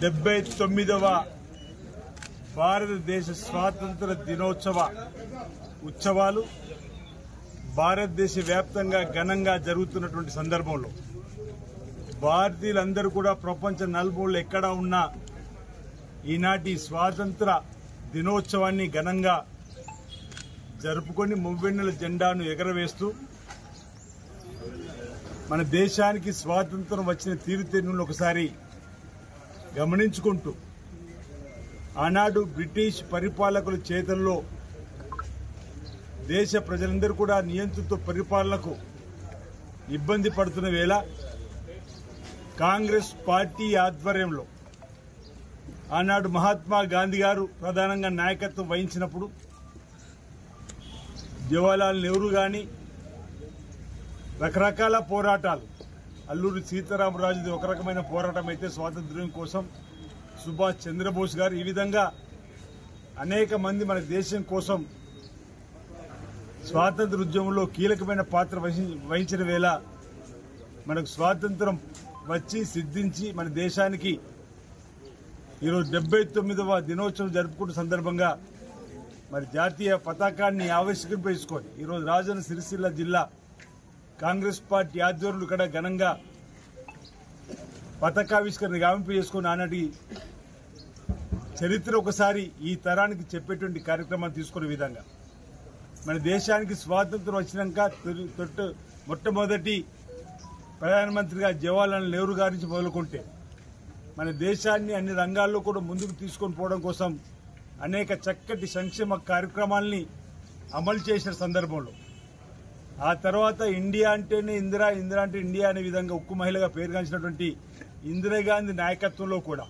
79వ భారతదేశ స్వాతంత్ర దినోత్సవ ఉత్సవాలు భారతదేశ వ్యాప్తంగా ఘనంగా జరుగుతున్నటువంటి సందర్భంలో భారతీయులందరూ కూడా ప్రపంచ నలుమూలలు ఎక్కడా ఉన్నా ఈనాటి స్వాతంత్ర దినోత్సవాన్ని ఘనంగా జరుపుకొని మువ్వెన్నెల జెండాను ఎగరవేస్తూ మన దేశానికి స్వాతంత్రం వచ్చిన తీరుతెన్నులను ఒకసారి గమనించుకుంటూ ఆనాడు బ్రిటిష్ పరిపాలకుల చేతుల్లో దేశ ప్రజలందరూ కూడా నియంత్రిత పరిపాలనకు ఇబ్బంది పడుతున్న వేళ కాంగ్రెస్ పార్టీ ఆధ్వర్యంలో ఆనాడు మహాత్మా గాంధీ గారు ప్రధానంగా నాయకత్వం వహించినప్పుడు జవహర్లాల్ నెహ్రూ గాని రకరకాల పోరాటాలు అల్లూరి సీతారామరాజుది ఒక రకమైన పోరాటం అయితే స్వాతంత్ర్యం కోసం సుభాష్ చంద్రబోస్ గారు ఈ విధంగా అనేక మంది మన దేశం కోసం స్వాతంత్ర ఉద్యమంలో కీలకమైన పాత్ర వహించిన వేళ మనకు స్వాతంత్రం వచ్చి సిద్ధించి మన దేశానికి ఈరోజు 79వ దినోత్సవం జరుపుకుంటున్న సందర్భంగా మరి జాతీయ పతాకాన్ని ఆవిష్కరింపేసుకొని ఈరోజు రాజన్న సిరిసిల్ల జిల్లా కాంగ్రెస్ పార్టీ ఆధ్వర్యంలో ఇక్కడ ఘనంగా పతాకావిష్కరణ గావింపు చేసుకుని ఆనాటి చరిత్ర ఒకసారి ఈ తరానికి చెప్పేటువంటి కార్యక్రమాన్ని తీసుకునే విధంగా మన దేశానికి స్వాతంత్రం వచ్చినాక మొట్టమొదటి ప్రధానమంత్రిగా జవహర్లాల్ నెహ్రూ గారి నుంచి మొదలుకుంటే మన దేశాన్ని అన్ని రంగాల్లో కూడా ముందుకు తీసుకొని పోవడం కోసం అనేక చక్కటి సంక్షేమ కార్యక్రమాల్ని అమలు చేసిన సందర్భంలో ఆ తర్వాత ఇండియా అంటేనే ఇందిరా, ఇందిరా అంటే ఇండియా అనే విధంగా ఉక్కు మహిళగా పేరుగాంచినటువంటి ఇందిరాగాంధీ నాయకత్వంలో కూడా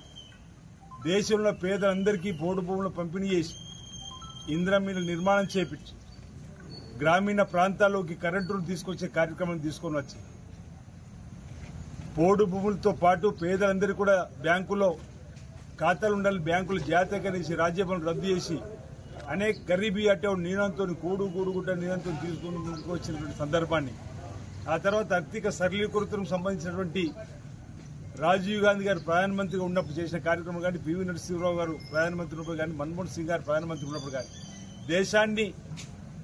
దేశంలో పేదలందరికీ పోడు భూములు పంపిణీ చేసి ఇందిరా మిల్లు నిర్మాణం చేపించి గ్రామీణ ప్రాంతాల్లోకి కరెంటును తీసుకొచ్చే కార్యక్రమం తీసుకొని వచ్చి పోడు భూములతో పాటు పేదలందరూ కూడా బ్యాంకుల్లో ఖాతాలు ఉండాలి, బ్యాంకులు జాతీయకరించి రాజ్యభవన్ రద్దు చేసి అనేక గరీబీ అట్టే నీనంతో కూడుగుట్ట నీనంతో తీసుకుని ముందుకు వచ్చినటువంటి సందర్భాన్ని ఆ తర్వాత ఆర్థిక సరళీకృతకు సంబంధించినటువంటి రాజీవ్ గాంధీ గారు ప్రధానమంత్రిగా ఉన్నప్పుడు చేసిన కార్యక్రమం కానీ పివి నరసింహరావు గారు ప్రధానమంత్రి ఉన్నప్పుడు కానీ మన్మోహన్ సింగ్ గారు ప్రధానమంత్రి ఉన్నప్పుడు కానీ దేశాన్ని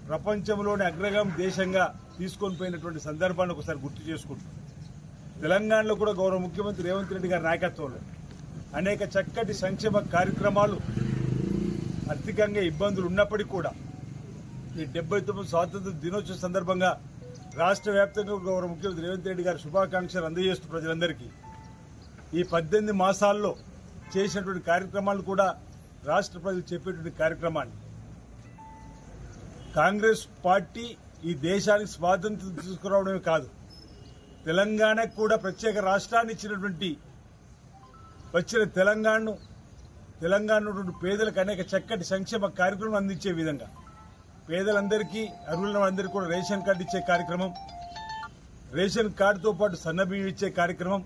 ప్రపంచంలోని అగ్రగామి దేశంగా తీసుకొని పోయినటువంటి సందర్భాన్ని ఒకసారి గుర్తు చేసుకుంటాం. తెలంగాణలో కూడా గౌరవ ముఖ్యమంత్రి రేవంత్ రెడ్డి గారి నాయకత్వంలో అనేక చక్కటి సంక్షేమ కార్యక్రమాలు ఆర్థికంగా ఇబ్బందులు ఉన్నప్పటికీ కూడా ఈ 79 స్వాతంత్ర దినోత్సవం సందర్భంగా రాష్ట్ర వ్యాప్తంగా గౌరవ ముఖ్యమంత్రి రేవంత్ రెడ్డి గారు శుభాకాంక్షలు అందజేస్తూ ప్రజలందరికీ ఈ 18 మాసాల్లో చేసినటువంటి కార్యక్రమాలు కూడా రాష్ట్ర ప్రజలు చెప్పేటువంటి కార్యక్రమాన్ని కాంగ్రెస్ పార్టీ ఈ దేశానికి స్వాతంత్రం తీసుకురావడమే కాదు తెలంగాణకు కూడా ప్రత్యేక రాష్ట్రాన్ని ఇచ్చినటువంటి వచ్చిన తెలంగాణ పేదలకు అనేక చక్కటి సంక్షేమ కార్యక్రమం అందించే విధంగా పేదలందరికీ అర్హులైన అందరికీ కూడా రేషన్ కార్డు ఇచ్చే కార్యక్రమం, రేషన్ కార్డుతో పాటు సన్నబియ్యం ఇచ్చే కార్యక్రమం.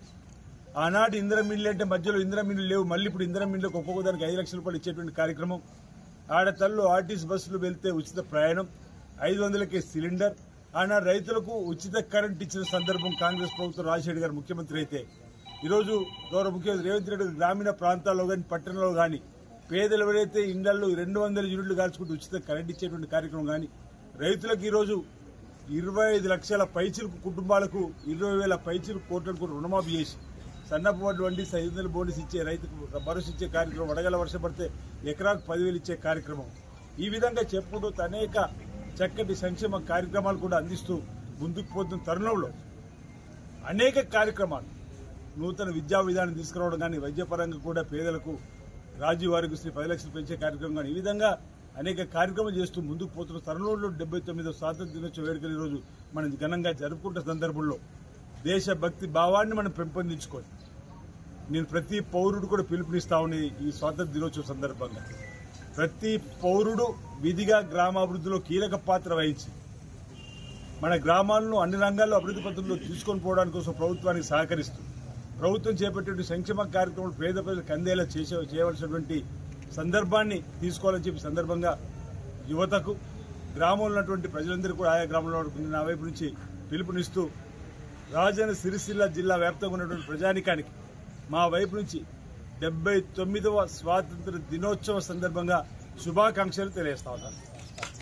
ఆనాడు ఇందిరా మిల్లు అంటే మధ్యలో ఇందిరా మిల్లు లేవు, మళ్ళీ ఇప్పుడు ఇందిరా మిల్లుకు ఒక్కొక్క దానికి 5 లక్షల రూపాయలు ఇచ్చేటువంటి కార్యక్రమం. ఆడతల్లో ఆర్టీసీ బస్సులు వెళ్తే ఉచిత ప్రయాణం, 500కే సిలిండర్. ఆనాడు రైతులకు ఉచిత కరెంట్ ఇచ్చిన సందర్భం కాంగ్రెస్ ప్రభుత్వం రాజశేఖర్ గారు ముఖ్యమంత్రి అయితే ఈరోజు గౌరవ ముఖ్యమంత్రి రేవంత్ రెడ్డి గ్రామీణ ప్రాంతాల్లో కానీ పట్టణంలో కానీ పేదలు ఎవరైతే ఇళ్లలో 200 యూనిట్లు కాల్చుకుంటూ ఉచిత కరెంట్ ఇచ్చేటువంటి కార్యక్రమం కానీ రైతులకు ఈరోజు 25 లక్షల పైచిలకు కుటుంబాలకు 20,000 పైచిలకు కోట్లకు కూడా రుణమాఫీ చేసి సన్నపు వండి 500 బోనస్ ఇచ్చే రైతుకు భరోసా ఇచ్చే కార్యక్రమం, వడగల వర్షం పడితే ఎకరాకు 10,000 ఇచ్చే కార్యక్రమం. ఈ విధంగా చెప్పుకుంటూ అనేక చక్కటి సంక్షేమ కార్యక్రమాలు కూడా అందిస్తూ ముందుకు పోతున్న తరుణంలో అనేక కార్యక్రమాలు నూతన విద్యా విధానం తీసుకురావడం కానీ వైద్యపరంగా కూడా పేదలకు రాజీవ్ ఆరోగ్యశ్రీ 10 లక్షలు పెంచే కార్యక్రమం కానీ ఈ విధంగా అనేక కార్యక్రమాలు చేస్తూ ముందుకు పోతున్న తరుణంలో 79వ స్వాతంత్ర దినోత్సవ వేడుకలు ఈరోజు మనం ఘనంగా జరుపుకుంటున్న సందర్భంలో దేశభక్తి భావాన్ని మనం పెంపొందించుకొని నేను ప్రతి పౌరుడు కూడా పిలుపునిస్తా ఉన్నది ఈ స్వాతంత్ర దినోత్సవ సందర్భంగా ప్రతి పౌరుడు విధిగా గ్రామాభివృద్ధిలో కీలక పాత్ర వహించి మన గ్రామాలను అన్ని రంగాల్లో అభివృద్ధి పథంలో తీసుకొని పోవడానికి కోసం ప్రభుత్వానికి సహకరిస్తూ ప్రభుత్వం చేపట్టే సంక్షేమ కార్యక్రమాలు పేద ప్రజలకు అందేలా చేయవలసినటువంటి సందర్భాన్ని తీసుకోవాలని చెప్పి సందర్భంగా యువతకు గ్రామంలో ఉన్నటువంటి ప్రజలందరూ కూడా ఆయా గ్రామంలో నా వైపు నుంచి పిలుపునిస్తూ రాజన్న సిరిసిల్ల జిల్లా వ్యాప్తంగా ఉన్నటువంటి ప్రజానికానికి మా వైపు నుంచి 79వ స్వాతంత్ర దినోత్సవ సందర్భంగా శుభాకాంక్షలు తెలియజేస్తా ఉన్నాను.